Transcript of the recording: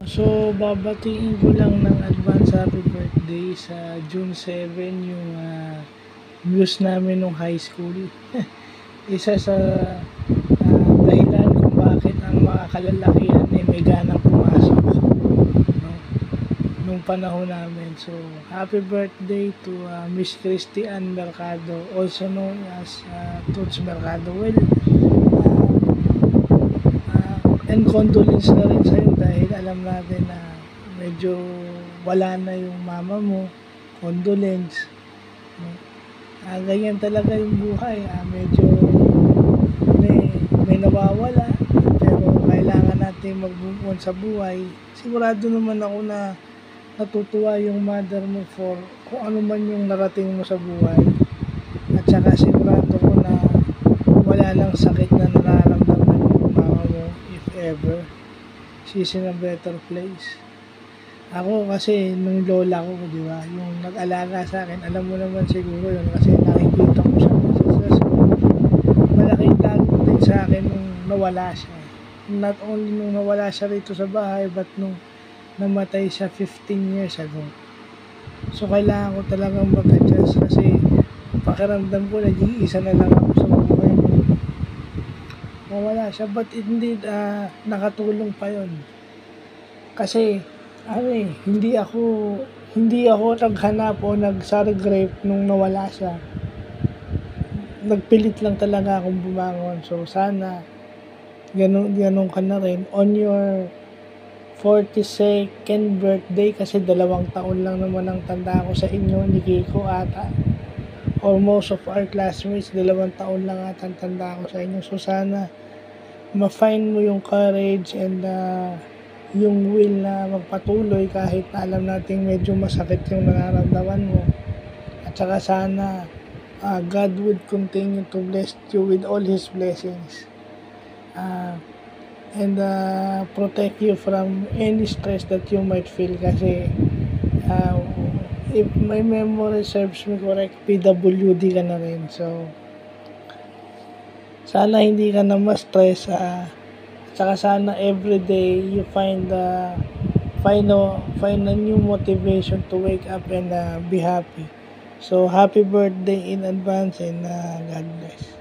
So, babatiin ko lang ng advance happy birthday sa June 7 yung views namin nung high school. Isa sa dahilan kung bakit ang mga kalalakihan may ganang pumasok, no, nung panahon namin. So, happy birthday to Miss Christy Ann Mercado, also known as Toots Mercado. Well, and condolence na rin sa'yo dahil alam natin na medyo wala na yung mama mo. Condolence, no? Ganyan talaga yung buhay. Medyo may nawawala, pero kailangan natin mag-move on sa buhay. Sigurado naman ako na natutuwa yung mother mo for kung ano man yung narating mo sa buhay. At saka sigurado ko na wala lang sakit na nararamdaman yung mama mo, if ever. She's in a better place. Ako kasi nung lola ko, di ba, yung nag-alaga sa akin, alam mo naman siguro yun kasi nakikita ko siya sa school. Malaking tago din sa akin nung nawala siya. Not only nung nawala siya rito sa bahay, but nung namatay siya 15 years ago. So kailangan ko talagang mag-adjust kasi pakiramdam ko nag-iisa na lang ako sa buhay mo. Nawala siya, but indeed nakatulong pa yon. Kasi hindi ako naghanap o nag-regret nung nawala siya. Nagpilit lang talaga akong bumangon. So sana ganun ka na rin on your 42nd birthday, kasi 2 taon lang naman ang tanda ko sa inyo ni Kiko ata, or most of our classmates 2 taon lang ata ang tanda ko sa inyo. So sana ma-find mo yung courage and yung will na magpatuloy kahit na alam natin medyo masakit yung nararamdaman mo. At saka sana God would continue to bless you with all His blessings, and protect you from any stress that you might feel. Kasi if my memory serves me correct, PWD ka na rin. So sana hindi ka na ma-stress. Saka sana everyday you find a new motivation to wake up and be happy. So happy birthday in advance and God bless.